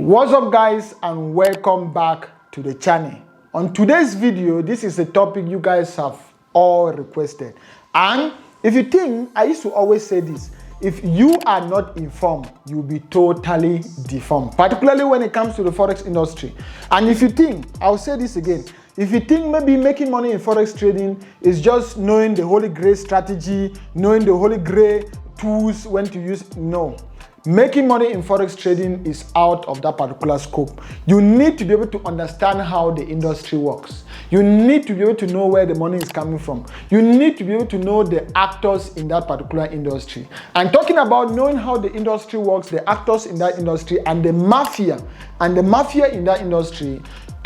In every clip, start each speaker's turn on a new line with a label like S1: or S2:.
S1: What's up guys, and welcome back to the channel. On today's video, this is a topic you guys have all requested, and if you think, I used to always say this, if you are not informed, you'll be totally deformed, particularly when it comes to the Forex industry. And if you think, I'll say this again, if you think maybe making money in Forex trading is just knowing the holy grail strategy, knowing the holy grail tools when to use, no. Making money in Forex trading is out of that particular scope. You need to be able to understand how the industry works. You need to be able to know where the money is coming from. You need to be able to know the actors in that particular industry. And talking about knowing how the industry works, the actors in that industry, and the mafia in that industry,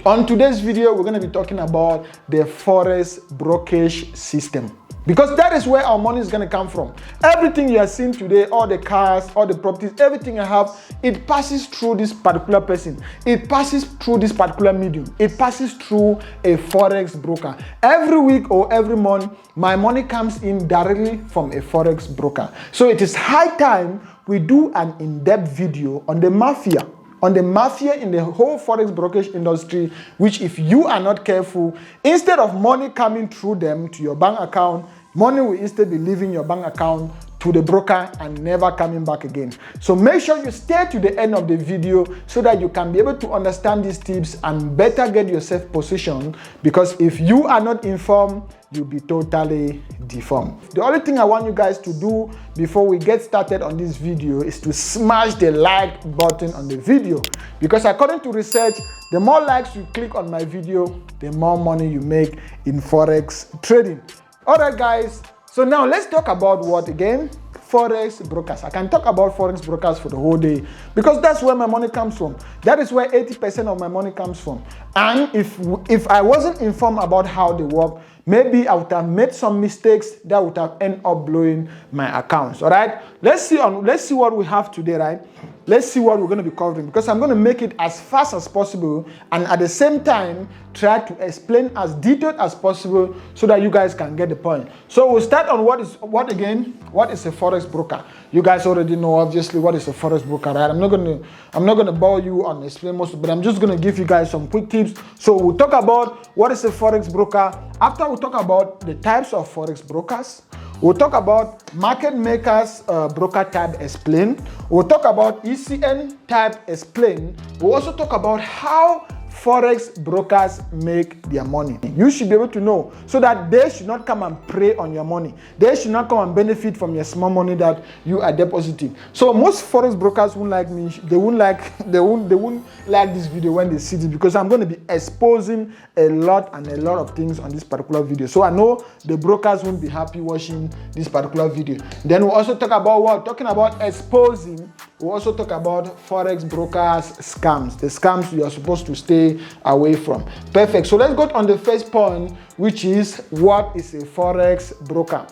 S1: on today's video, we're going to be talking about the Forex brokerage system. Because that is where our money is going to come from. Everything you are seeing today, all the cars, all the properties, everything I have, it passes through this particular person. It passes through this particular medium. It passes through a Forex broker. Every week or every month, my money comes in directly from a Forex broker. So it is high time we do an in-depth video on the mafia. On the mafia in the whole Forex brokerage industry, which if you are not careful, instead of money coming through them to your bank account, money will instead be leaving your bank account to the broker and never coming back again. So make sure you stay to the end of the video so that you can be able to understand these tips and better get yourself positioned, because if you are not informed, you'll be totally deformed. The only thing I want you guys to do before we get started on this video is to smash the like button on the video, because according to research, the more likes you click on my video, the more money you make in Forex trading. All right guys, so now let's talk about what again? Forex brokers. I can talk about Forex brokers for the whole day because that's where my money comes from. That is where 80% of my money comes from. And if I wasn't informed about how they work, maybe I would have made some mistakes that would have ended up blowing my accounts. All right, let's see what we have today, right? Let's see what we're going to be covering, because I'm going to make it as fast as possible and at the same time try to explain as detailed as possible so that you guys can get the point. So we'll start on what is a Forex broker. You guys already know obviously what is a Forex broker, right? I'm not going to bore you and explain most of it, but I'm just going to give you guys some quick tips. So we'll talk about what is a Forex broker. After we'll talk about the types of Forex brokers. We'll talk about market makers broker type explain. We'll talk about ECN type explain. We'll also talk about how Forex brokers make their money. You should be able to know so that they should not come and prey on your money. They should not come and benefit from your small money that you are depositing. So most Forex brokers won't like me. They won't like this video when they see this, because I'm going to be exposing a lot of things on this particular video. So I know the brokers won't be happy watching this particular video. Then we'll also talk about what? Talking about exposing. We'll also talk about Forex brokers scams, the scams you are supposed to stay away from. Perfect. So let's go on the first point, which is what is a Forex broker.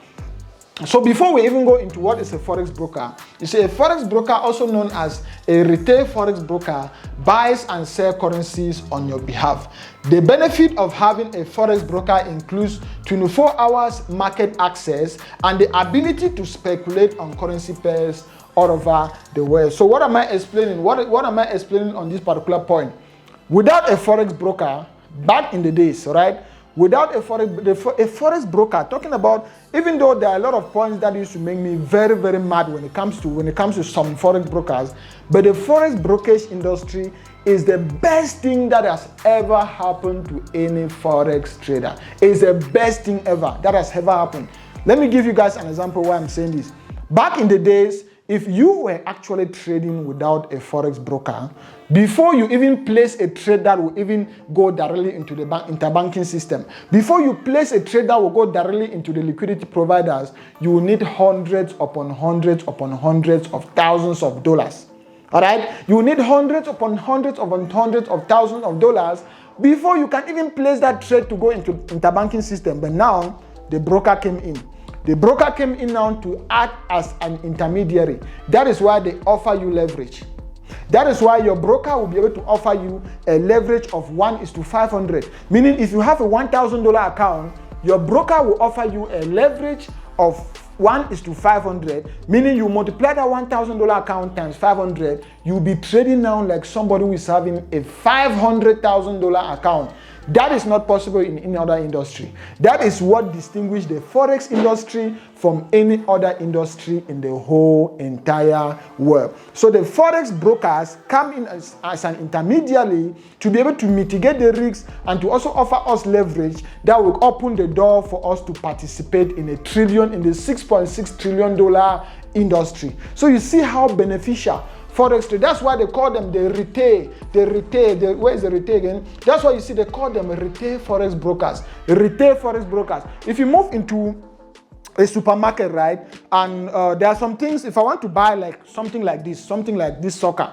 S1: So before we even go into what is a Forex broker, you see a Forex broker, also known as a retail Forex broker, buys and sells currencies on your behalf. The benefit of having a Forex broker includes 24 hours market access and the ability to speculate on currency pairs all over the world. So what am I explaining? What am I explaining on this particular point? Without a Forex broker, back in the days, right? Without a Forex broker, talking about, even though there are a lot of points that used to make me very, very mad when it comes to some Forex brokers, but the Forex brokerage industry is the best thing that has ever happened to any Forex trader. It's the best thing ever that has ever happened. Let me give you guys an example why I'm saying this. Back in the days, if you were actually trading without a Forex broker, before you even place a trade that will even go directly into the interbanking system, before you place a trade that will go directly into the liquidity providers, you will need hundreds upon hundreds upon hundreds of thousands of dollars. All right? You will need hundreds upon hundreds upon hundreds of thousands of dollars before you can even place that trade to go into interbanking system. But now, the broker came in. The broker came in now to act as an intermediary. That is why they offer you leverage. That is why your broker will be able to offer you a leverage of 1:500. Meaning if you have a $1,000 account, your broker will offer you a leverage of 1:500, meaning you multiply that $1,000 account times 500, you'll be trading now like somebody who is having a $500,000 account. That is not possible in any other industry. That is what distinguishes the Forex industry from any other industry in the whole entire world. So the Forex brokers come in as an intermediary to be able to mitigate the risks and to also offer us leverage that will open the door for us to participate in the $6.6 trillion industry. So you see how beneficial Forex trade. That's why they call them the retail. Where is the retail again? That's why you see they call them retail Forex brokers. Retail Forex brokers. If you move into a supermarket, right, and there are some things, if I want to buy like something like this soccer,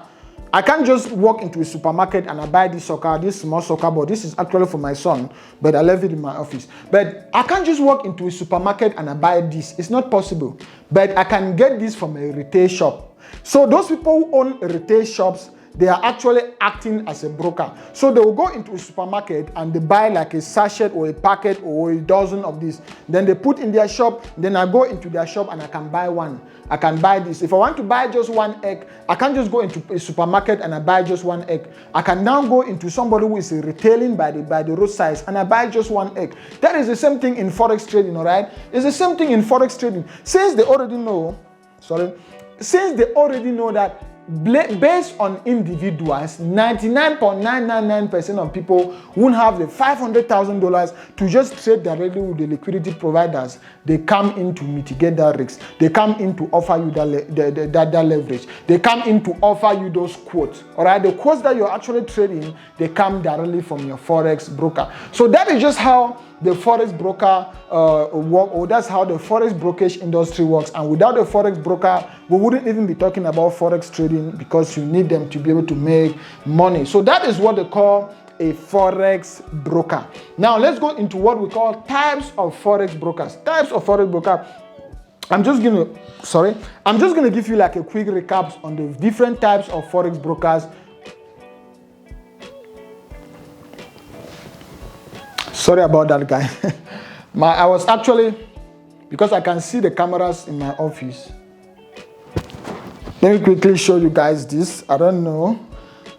S1: I can't just walk into a supermarket and I buy this small soccer ball. This is actually for my son, but I left it in my office. But I can't just walk into a supermarket and I buy this. It's not possible. But I can get this from a retail shop. So those people who own retail shops, they are actually acting as a broker. So they will go into a supermarket and they buy like a sachet or a packet or a dozen of this. Then they put in their shop. Then I go into their shop and I can buy one. I can buy this. If I want to buy just one egg, I can't just go into a supermarket and I buy just one egg. I can now go into somebody who is retailing by the roadside and I buy just one egg. That is the same thing in Forex trading, all right? It's the same thing in Forex trading. Since they already know that based on individuals, 99.999% of people won't have the $500,000 to just trade directly with the liquidity providers. They come in to mitigate that risk. They come in to offer you that leverage. They come in to offer you those quotes. All right, the quotes that you're actually trading, they come directly from your Forex broker. So that is just how the Forex broker work, or that's how the Forex brokerage industry works. And without the Forex broker, we wouldn't even be talking about Forex trading, because you need them to be able to make money. So that is what they call a Forex broker. Now let's go into what we call types of Forex brokers. Types of Forex broker. I'm just gonna give you like a quick recap on the different types of Forex brokers. Sorry about that, guy. I was actually, because I can see the cameras in my office. Let me quickly show you guys this. I don't know.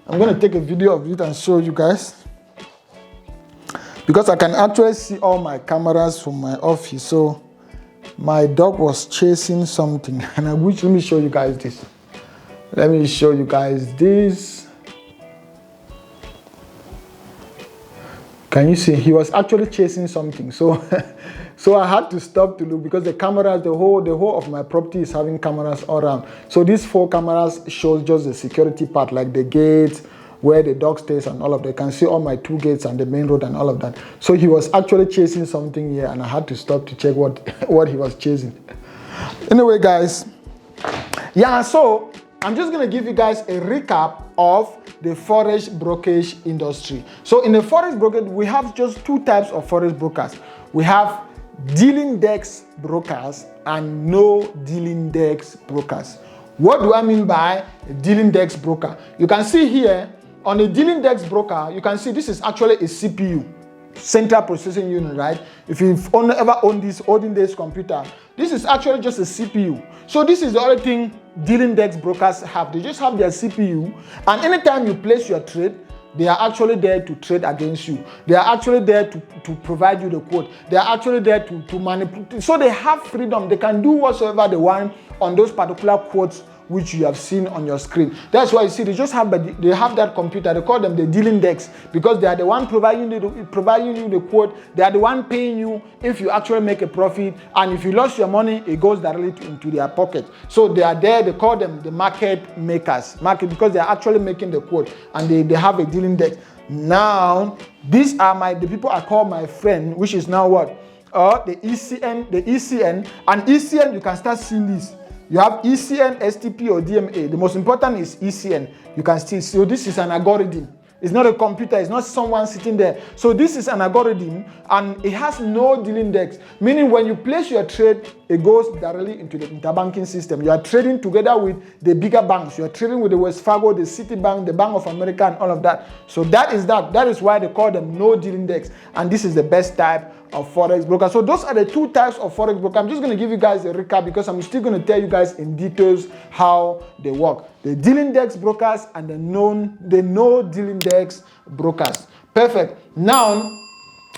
S1: I'm going to take a video of it and show you guys, because I can actually see all my cameras from my office. So my dog was chasing something, and let me show you guys this. Let me show you guys this. Can you see? He was actually chasing something. So I had to stop to look, because the cameras, the whole of my property is having cameras all around. So these 4 cameras shows just the security part, like the gates, where the dog stays and all of that. You can see all my 2 gates and the main road and all of that. So he was actually chasing something here, and I had to stop to check what he was chasing. Anyway, guys, yeah, so I'm just going to give you guys a recap of the Forex brokerage industry. So in the Forex brokerage, we have just 2 types of Forex brokers. We have dealing desk brokers and no dealing desk brokers. What do I mean by a dealing desk broker? You can see here on a dealing desk broker, you can see this is actually a CPU, central processing unit, right? If you've ever owned this olden days computer, this is actually just a CPU. So this is the only thing dealing desk brokers have. They just have their CPU, and anytime you place your trade, they are actually there to trade against you. They are actually there to provide you the quote. They are actually there to manipulate. So they have freedom. They can do whatsoever they want on those particular quotes which you have seen on your screen. That's why you see they have that computer. They call them the dealing desk, because they are the one providing you the quote. They are the one paying you if you actually make a profit, and if you lost your money, it goes directly into their pocket. So they are there. They call them the market makers, because they are actually making the quote, and they have a dealing desk. Now these are the people I call my friend, which is now what? The ECN, and ECN, you can start seeing this. You have ECN, STP, or DMA. The most important is ECN. You can still see. So this is an algorithm. It's not a computer. It's not someone sitting there. So this is an algorithm, and it has no dealing desk. Meaning when you place your trade, it goes directly into the interbanking system. You are trading together with the bigger banks. You are trading with the Wells Fargo, the Citibank, the Bank of America, and all of that. So that is that. That is why they call them no dealing desks. And this is the best type of Forex broker. So those are the two types of Forex broker. I'm just going to give you guys a recap because I'm still going to tell you guys in details how they work. The dealing desk brokers and the no dealing desk brokers. Perfect. Now,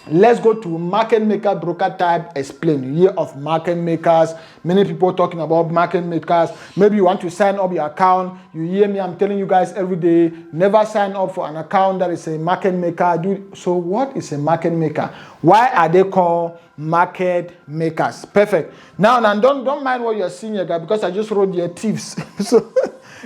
S1: let's go to market maker broker type explain. You hear of market makers, many people talking about market makers. Maybe you want to sign up your account. You hear me, I'm telling you guys every day, never sign up for an account that is a market maker. So what is a market maker? Why are they called market makers? Perfect. Now don't mind what you're seeing here, guys, because I just wrote here thieves. So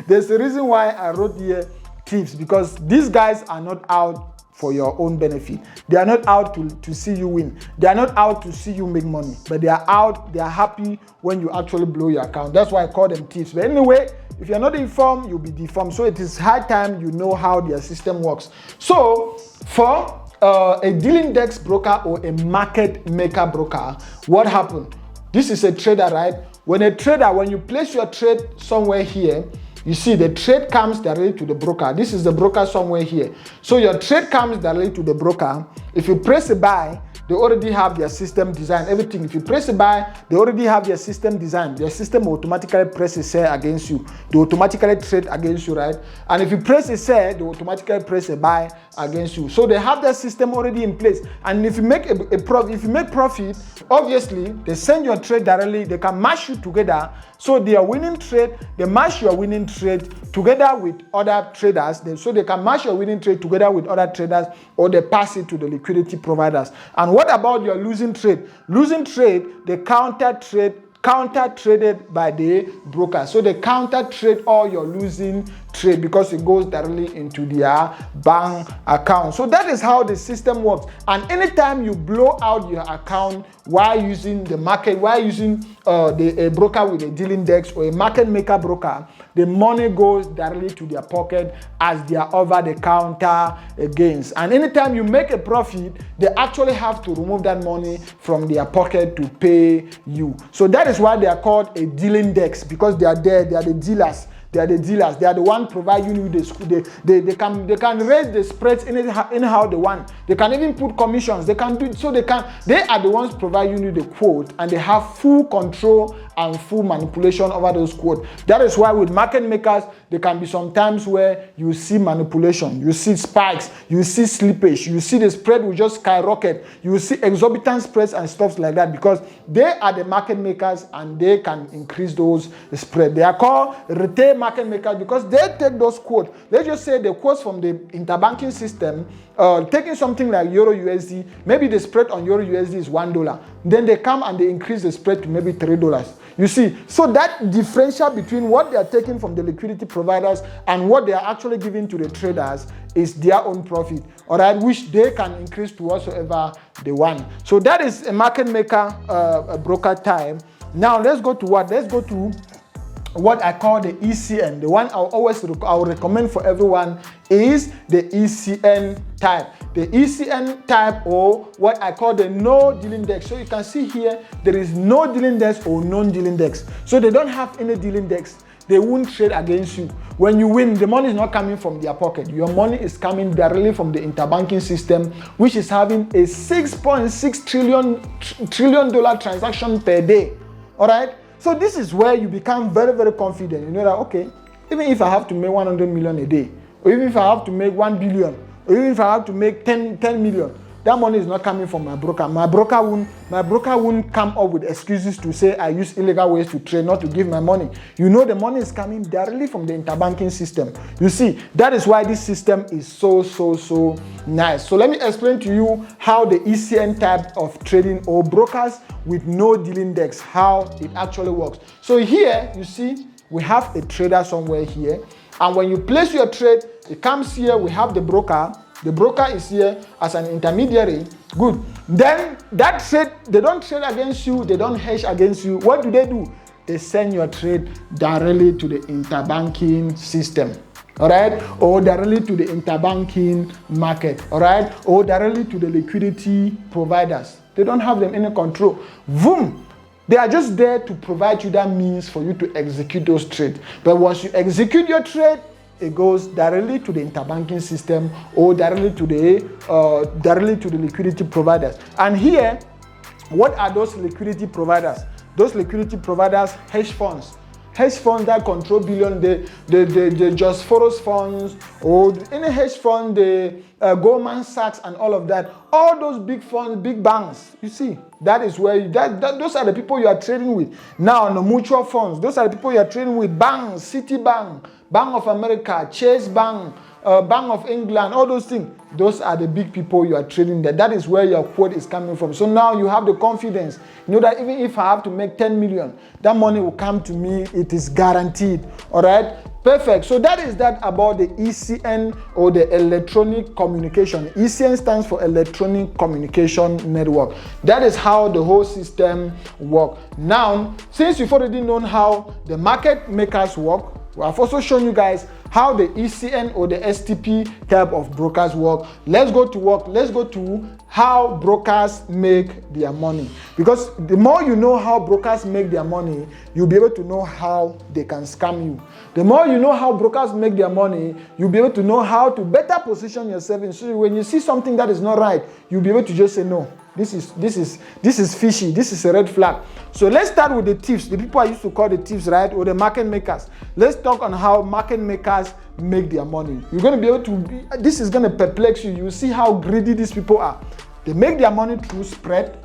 S1: there's a reason why I wrote here thieves, because these guys are not out for your own benefit. They are not out to see you win. They are not out to see you make money, but they are out, they are happy when you actually blow your account. That's why I call them thieves. But anyway, if you're not informed, you'll be deformed. So it is high time you know how their system works. So for a dealing desk broker or a market maker broker, what happened? This is a trader, right? When you place your trade somewhere here, you see the trade comes directly to the broker. This is the broker somewhere here. So your trade comes directly to the broker. If you press a buy, they already have their system designed, everything. If you press a buy, they already have their system designed. Their system automatically presses sell against you. They automatically trade against you, right? And if you press a sell, they automatically press a buy against you. So they have their system already in place. And if you make profit, obviously they send your trade directly. They can match you together. So they are winning trade. They match your winning trade together with other traders. So they can match your winning trade together with other traders, or they pass it to the liquidity providers. And what about your losing trade? Losing trade, they counter traded by the broker. So they counter trade all your losing trade because it goes directly into their bank account. So that is how the system works. And anytime you blow out your account while using the market, while using a broker with a dealing desk or a market maker broker, the money goes directly to their pocket as they are over the counter against. And anytime you make a profit, they actually have to remove that money from their pocket to pay you. So that is why they are called a dealing desk, because they are there, they are the dealers. They are the dealers. They are the one providing you the school. They can raise the spreads anyhow they want. They can even put commissions. They can do so. They are the ones providing you the quote, and they have full control and full manipulation over those quotes. That is why with market makers, there can be some times where you see manipulation, you see spikes, you see slippage, you see the spread will just skyrocket, you see exorbitant spreads and stuff like that, because they are the market makers and they can increase those spread. They are called retail market makers because they take those quotes. Let's just say the quotes from the interbanking system, taking something like Euro USD, maybe the spread on Euro USD is $1. Then they come and they increase the spread to maybe $3. You see, so that differential between what they are taking from the liquidity providers and what they are actually giving to the traders is their own profit, all right, which they can increase to whatsoever they want. So that is a market maker broker type. Now let's go to what? Let's go to what I call the ECN. The one I'll recommend for everyone is the ECN type. The ECN type, or what I call the no dealing desk. So you can see here, there is no dealing desk or non-dealing desk. So they don't have any dealing desk. They won't trade against you. When you win, the money is not coming from their pocket. Your money is coming directly from the interbanking system, which is having a $6.6 trillion transaction per day. All right? So this is where you become very, very confident. You know that, okay, even if I have to make 100 million a day, or even if I have to make 1 billion, or even if I have to make 10 million, that money is not coming from my broker. My broker won't come up with excuses to say I use illegal ways to trade, not to give my money. You know the money is coming directly from the interbanking system. You see, that is why this system is so nice. So let me explain to you how the ECN type of trading, or brokers with no dealing desk, how it actually works. So here, you see, we have a trader somewhere here. And when you place your trade, it comes here, we have the broker. The broker is here as an intermediary. Good. Then that trade, they don't trade against you, they don't hedge against you. What do? They send your trade directly to the interbanking system. All right, or directly to the interbanking market, all right, or directly to the liquidity providers. They don't have them in control. Boom, They are just there to provide you that means for you to execute those trades. But once you execute your trade, it goes directly to the interbanking system or directly to the liquidity providers. And here, what are those liquidity providers? Those liquidity providers, hedge funds that control billion, the Just Forex funds, or any hedge fund, the Goldman Sachs and all of that. All those big funds, big banks, you see, that is where those are the people you are trading with. Now, on the mutual funds, those are the people you are trading with. Banks, Citibank, Bank of America, Chase Bank, Bank of England, all those things. Those are the big people you are trading there. That is where your quote is coming from. So now you have the confidence. You know that even if I have to make 10 million, that money will come to me. It is guaranteed. All right? Perfect. So that is that about the ECN, or the electronic communication. ECN stands for Electronic Communication Network. That is how the whole system works. Now, since you've already known how the market makers work, I've also shown you guys how the ECN or the STP type of brokers work. Let's go to work. Let's go to how brokers make their money. Because the more you know how brokers make their money, you'll be able to know how they can scam you. The more you know how brokers make their money, you'll be able to know how to better position yourself. And so when you see something that is not right, you'll be able to just say no. This is fishy. This is a red flag. So let's start with the thieves, the people I used to call the thieves, right? Or the market makers. Let's talk on how market makers make their money. You're going to be able to, this is going to perplex you. You see how greedy these people are. They make their money through spread.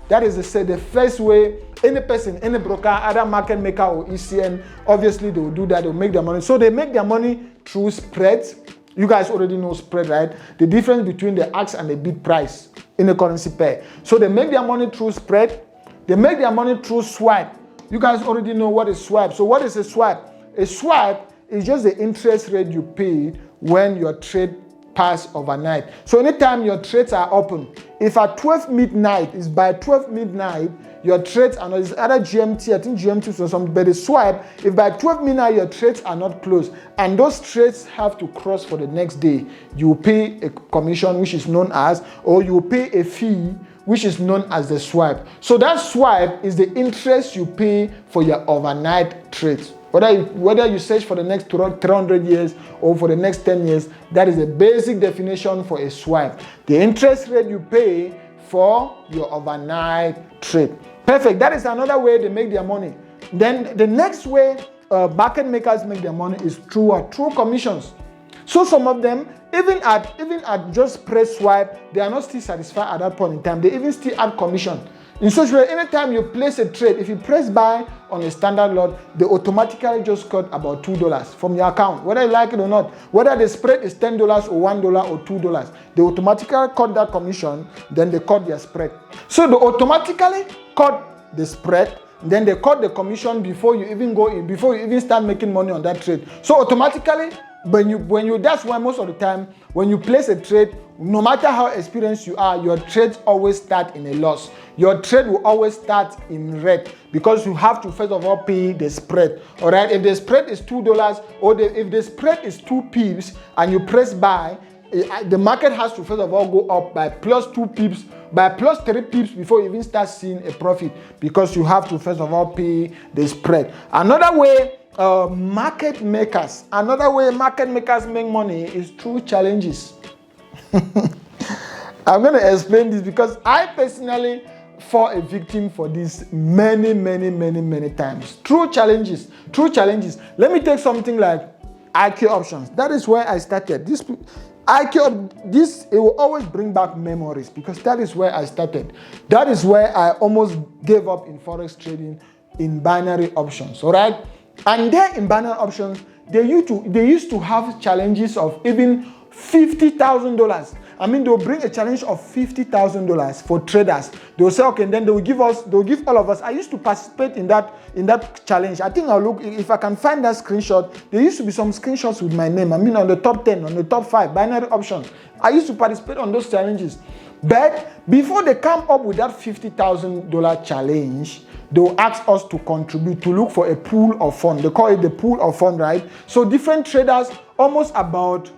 S1: That is the first way any person, any broker, either market maker or ECN, obviously they will do that. They'll make their money. So they make their money through spreads. You guys already know spread, right? The difference between the ask and the bid price in a currency pair. So they make their money through spread. They make their money through swipe. You guys already know what is swipe. So what is a swipe? A swipe is just the interest rate you pay when your trade pass overnight. So anytime your trades are open, if at 12 midnight, is by 12 midnight, your trades are not, it's either GMT, I think GMT or something, but the swipe, if by 12 midnight your trades are not closed, and those trades have to cross for the next day, you pay a commission, which is known as, or you pay a fee, which is known as the swipe. So that swipe is the interest you pay for your overnight trades. Whether you search for the next 300 years or for the next 10 years, that is a basic definition for a swipe. The interest rate you pay for your overnight trade. Perfect. That is another way they make their money. Then the next way market makers make their money is through commissions. So some of them, even at just press swipe, they are not still satisfied at that point in time. They even still add commission. In such a way, anytime you place a trade, if you press buy on a standard lot, they automatically just cut about $2 from your account, whether you like it or not. Whether the spread is $10 or $1 or $2, they automatically cut that commission, then they cut their spread. So they automatically cut the spread, then they cut the commission before you even go in, before you even start making money on that trade. So automatically, that's why most of the time, when you place a trade, no matter how experienced you are, your trades always start in a loss. Your trade will always start in red because you have to first of all pay the spread. All right, if the spread is $2 or if the spread is 2 pips and you press buy, the market has to first of all go up by plus 2 pips, by plus 3 pips before you even start seeing a profit, because you have to first of all pay the spread. Another way market makers make money is through challenges. I'm going to explain this because I personally fall a victim for this many times. True challenges. Let me take something like IQ options. That is where I started. This it will always bring back memories because that is where I started. That is where I almost gave up in Forex trading in binary options. All right. And there in binary options, they used to have challenges of even $50,000. I mean, they'll bring a challenge of $50,000 for traders. They'll say, okay, and then they'll give all of us. I used to participate in that challenge. I think I'll look, if I can find that screenshot. There used to be some screenshots with my name. I mean, on the top 10, on the top 5, binary options. I used to participate on those challenges. But before they come up with that $50,000 challenge, they'll ask us to contribute, to look for a pool of fund. They call it the pool of fund, right? So different traders, almost about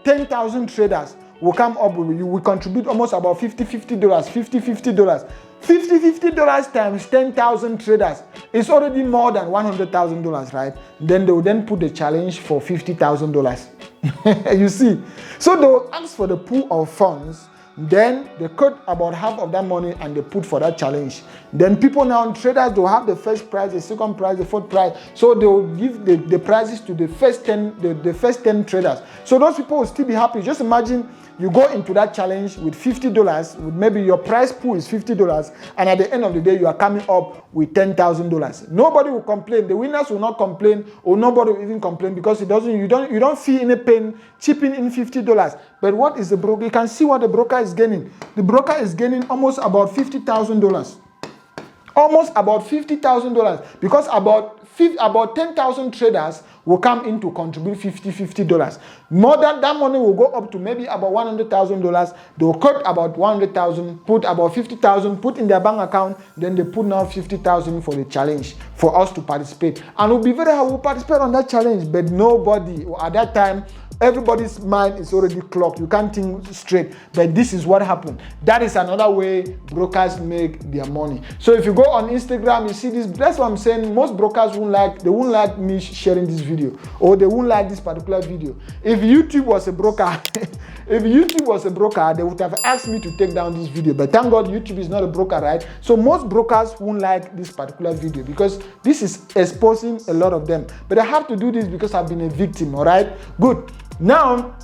S1: 10,000 traders will come up with, you will contribute almost about $50 times 10,000 traders is already more than $100,000, right? Then they will then put the challenge for $50,000. You see, so they will ask for the pool of funds. Then they cut about half of that money and they put for that challenge. Then people now, traders, they'll have the first prize, the second prize, the fourth prize. So they'll give the prizes to the first 10 traders. So those people will still be happy. Just imagine you go into that challenge with $50, maybe your prize pool is $50, and at the end of the day, you are coming up with $10,000. Nobody will complain. The winners will not complain, or nobody will even complain because you don't feel any pain chipping in $50. But what is the broker? You can see what the broker is gaining. The broker is gaining almost about $50,000. Almost about $50,000 because about 10,000 traders will come in to contribute $50. More than that money will go up to maybe about $100,000. They will cut about $100,000, put about $50,000, put in their bank account. Then they put now $50,000 for the challenge for us to participate. And we'll be very happy to participate on that challenge. But nobody at that time, everybody's mind is already clocked. You can't think straight. But this is what happened. That is another way brokers make their money. So if you go on Instagram, you see this. That's what I'm saying. Most brokers won't like me sharing this video, or they won't like this particular video. If YouTube was a broker, they would have asked me to take down this video. But thank God YouTube is not a broker, right? So most brokers won't like this particular video because this is exposing a lot of them. But I have to do this because I've been a victim, all right? Good. Now,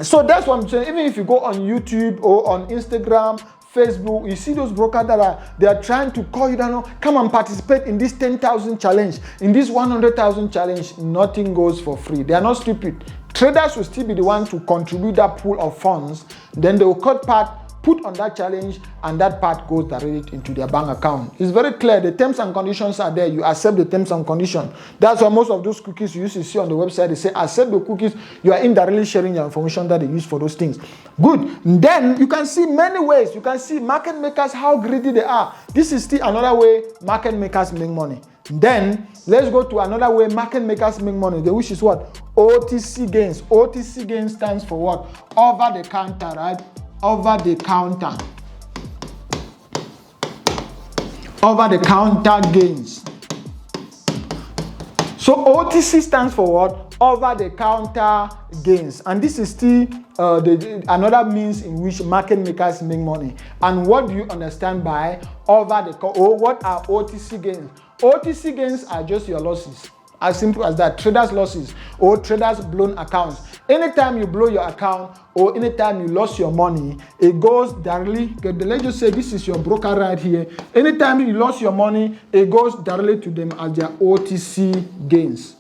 S1: so that's what I'm saying. Even if you go on YouTube or on Instagram, Facebook, you see those brokers that they are trying to call you down, come and participate in this 10,000 challenge, in this 100,000 challenge. Nothing goes for free. They are not stupid. Traders will still be the one to contribute that pool of funds. Then they will cut part, put on that challenge, and that part goes directly into their bank account. It's very clear. The terms and conditions are there. You accept the terms and conditions. That's why most of those cookies you used to see on the website, they say accept the cookies. You are indirectly sharing your information that they use for those things. Good. Then you can see many ways. You can see market makers, how greedy they are. This is still another way market makers make money. Then let's go to another way market makers make money, which is what? OTC gains. OTC gains stands for what? Over the counter, right? Over the counter. Over the counter gains. So OTC stands for what? Over the counter gains. And this is still another means in which market makers make money. And what do you understand by over the counter? Or what are OTC gains? OTC gains are just your losses. As simple as that. Traders' losses or traders' blown accounts. Anytime you blow your account or anytime you lost your money, it goes directly. Let's just say this is your broker right here. Anytime you lost your money, it goes directly to them as their OTC gains.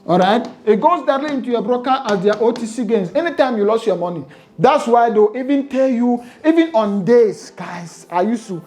S1: All right? It goes directly into your broker as their OTC gains. Anytime you lost your money. That's why they'll even tell you, even on days, guys, I can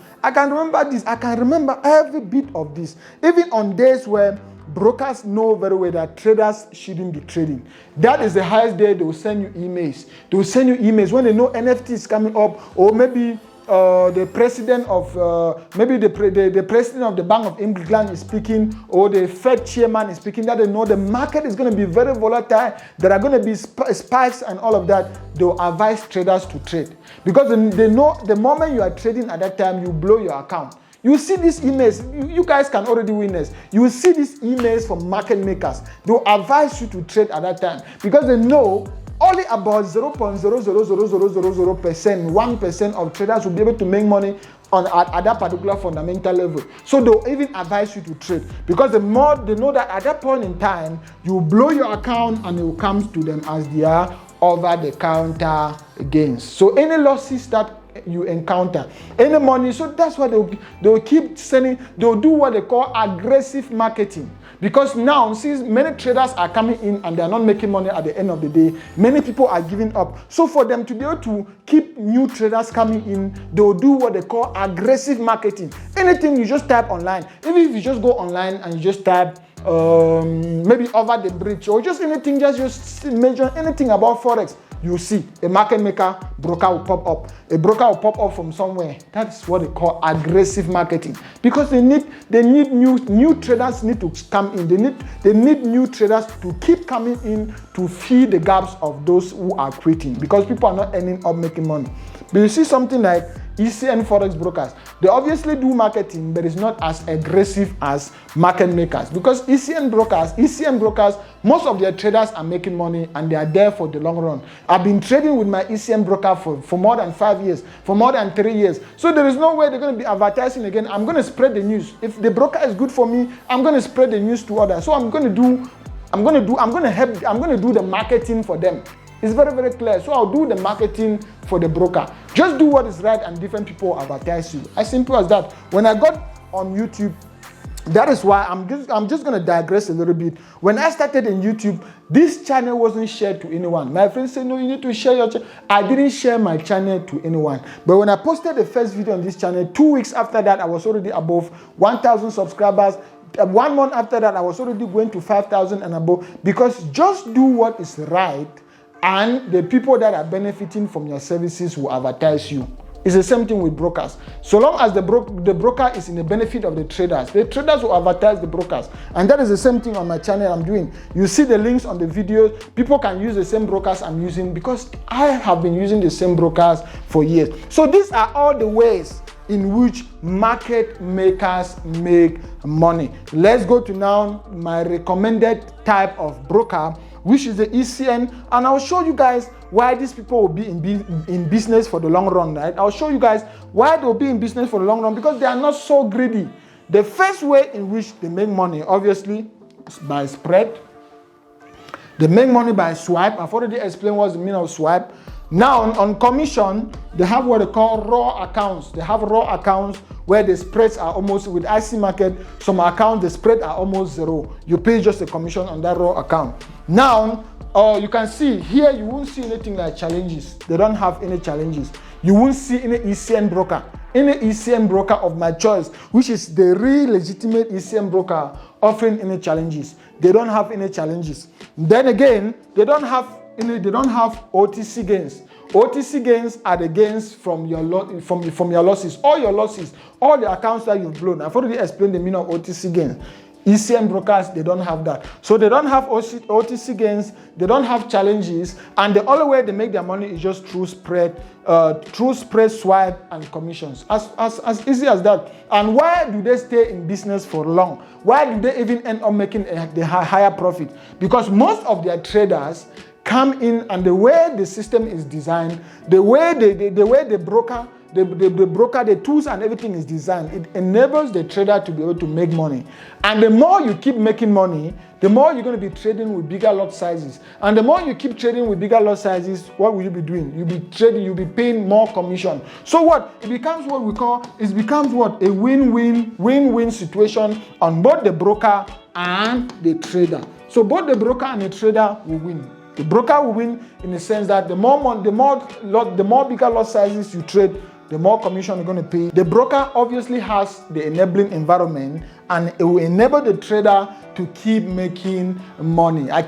S1: remember this. I can remember every bit of this. Even on days where brokers know very well that traders shouldn't be trading. That is the highest day they will send you emails. They will send you emails when they know NFT is coming up, or maybe the president of the president of the Bank of England is speaking, or the Fed chairman is speaking, that they know the market is going to be very volatile. There are going to be spikes and all of that. They will advise traders to trade because they know the moment you are trading at that time, you blow your account. You see these emails, you guys can already witness. You will see these emails from market makers. They will advise you to trade at that time because they know only about 0.00000%, 1% of traders will be able to make money at that particular fundamental level. So they'll even advise you to trade because the more they know that at that point in time, you blow your account and it will come to them as their over-the-counter gains. So any losses that you encounter, any money, so that's why they'll keep sending. They'll do what they call aggressive marketing, because now since many traders are coming in and they are not making money at the end of the day, many people are giving up. So for them to be able to keep new traders coming in, they'll do what they call aggressive marketing. Anything you just type online, even if you just go online and you just type maybe over the bridge or just anything, just measure anything about Forex, you see a market maker broker will pop up. A broker will pop up from somewhere. That's what they call aggressive marketing, because they need new traders need to come in. They need new traders to keep coming in to fill the gaps of those who are quitting, because people are not earning or making money. But you see something like ECN Forex brokers, they obviously do marketing, but it's not as aggressive as market makers, because ECN brokers, most of their traders are making money and they are there for the long run. I've been trading with my ECN broker for more than 5 years, for more than 3 years. So there is no way they're going to be advertising again. I'm going to spread the news. If the broker is good for me, I'm going to spread the news to others. So I'm going to do the marketing for them. It's very, very clear. So I'll do the marketing for the broker. Just do what is right and different people advertise you. As simple as that. When I got on YouTube, that is why I'm just going to digress a little bit. When I started in YouTube, this channel wasn't shared to anyone. My friends said, no, you need to share your channel. I didn't share my channel to anyone. But when I posted the first video on this channel, 2 weeks after that, I was already above 1,000 subscribers. 1 month after that, I was already going to 5,000 and above. Because just do what is right, and the people that are benefiting from your services will advertise you. It's the same thing with brokers. So long as the broker is in the benefit of the traders will advertise the brokers. And that is the same thing on my channel I'm doing. You see the links on the video. People can use the same brokers I'm using, because I have been using the same brokers for years. So these are all the ways in which market makers make money. Let's go to now my recommended type of broker, which is the ECN, and I'll show you guys why these people will be in business for the long run, right? I'll show you guys why they'll be in business for the long run, because they are not so greedy. The first way in which they make money, obviously, is by spread. They make money by swipe. I've already explained what's the meaning of swipe. Now, on commission, they have what they call raw accounts. They have raw accounts where the spreads are almost, with IC market, some accounts, the spread are almost zero. You pay just a commission on that raw account. Now, you can see here, you won't see anything like challenges. They don't have any challenges. You won't see any ECN broker. Any ECN broker of my choice, which is the real legitimate ECN broker, offering any challenges. They don't have any challenges. Then again, they don't have OTC gains. OTC gains are the gains from your losses. All your losses, all the accounts that you've blown. I've already explained the meaning of OTC gains. ECN brokers, they don't have that. So they don't have OTC gains, they don't have challenges, and the only way they make their money is just through spread, swipe, and commissions. As easy as that. And why do they stay in business for long? Why do they even end up making the higher profit? Because most of their traders come in, and the way the system is designed, the way the broker, the tools and everything is designed, it enables the trader to be able to make money. And the more you keep making money, the more you're going to be trading with bigger lot sizes. And the more you keep trading with bigger lot sizes, what will you be doing? You'll be trading, you'll be paying more commission. So what? It becomes what we call, a win-win situation on both the broker and the trader. So both the broker and the trader will win. The broker will win in the sense that the more bigger lot sizes you trade, the more commission you're going to pay. The broker obviously has the enabling environment, and it will enable the trader to keep making money. I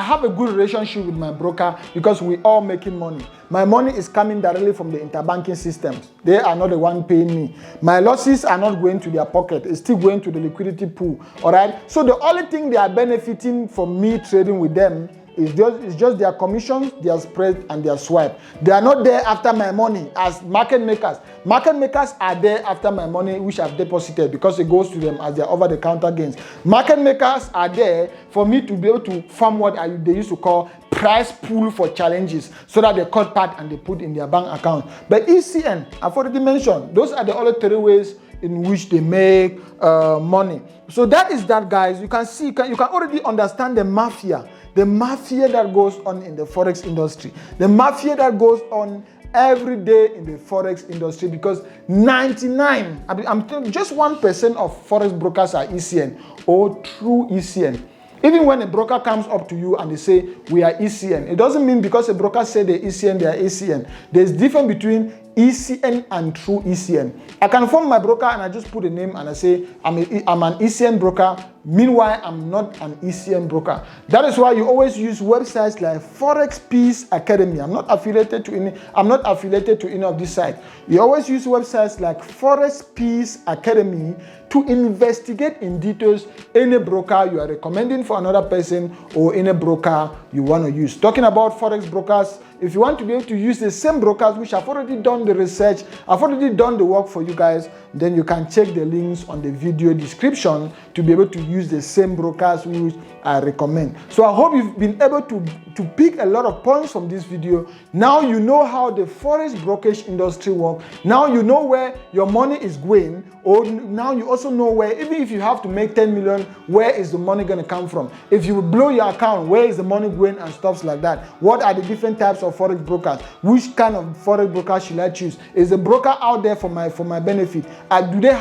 S1: have a good relationship with my broker because we all making money. My money is coming directly from the interbanking systems. They are not the one paying me. My losses are not going to their pocket. It's still going to the liquidity pool. All right. So the only thing they are benefiting from me trading with them it's just their commissions, their spread, and their swipe. They are not there after my money as market makers. Market makers are there after my money, which I've deposited, because it goes to them as their over-the-counter gains. Market makers are there for me to be able to form what they used to call price pool for challenges, so that they cut part and they put in their bank account. But ECN, I've already mentioned, those are the only 3 ways in which they make money. So that is that, guys. You can see, you can already understand the mafia that goes on in the Forex industry, the mafia that goes on every day in the Forex industry, because just 1% of Forex brokers are ECN or true ECN. Even when a broker comes up to you and they say, we are ECN, it doesn't mean because a broker said they're ECN, they are ECN. There's difference between ECN and true ECN. I can form my broker and I just put a name and I say, I'm an ECN broker, Meanwhile, I'm not an ECN broker. That is why you always use websites like ForexPips Academy. I'm not affiliated to any of these sites. You always use websites like ForexPips Academy to investigate in details any broker you are recommending for another person or any broker you want to use. Talking about Forex brokers, if you want to be able to use the same brokers which have already done the research, I've already done the work for you guys, then you can check the links on the video description to be able to use the same brokers which I recommend. So I hope you've been able to pick a lot of points from this video. Now you know how the Forex brokerage industry works. Now you know where your money is going, or now you also know where, even if you have to make 10 million, where is the money going to come from? If you blow your account, where is the money going and stuff like that? What are the different types of Forex brokers? Which kind of Forex broker should I choose? Is the broker out there for my benefit? Do they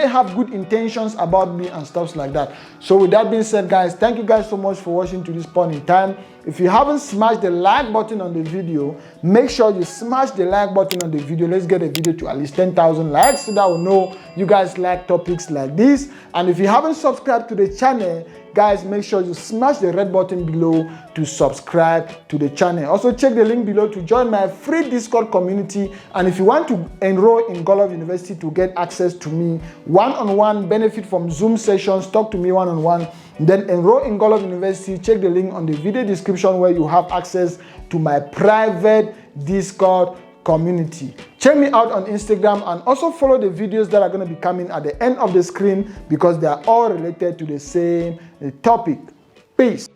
S1: have good intentions about me and stuff like that? So with that being said, guys, thank you guys so much for watching to this point in time. If you haven't smashed the like button on the video, make sure you smash the like button on the video. Let's get the video to at least 10,000 likes so that we'll know you guys like topics like this. And if you haven't subscribed to the channel, guys, make sure you smash the red button below to subscribe to the channel. Also, check the link below to join my free Discord community. And if you want to enroll in Godlove University to get access to me one-on-one, benefit from Zoom sessions, talk to me one-on-one, then enroll in Godlove University, check the link on the video description where you have access to my private Discord community. Check me out on Instagram and also follow the videos that are going to be coming at the end of the screen because they are all related to the same topic. Peace.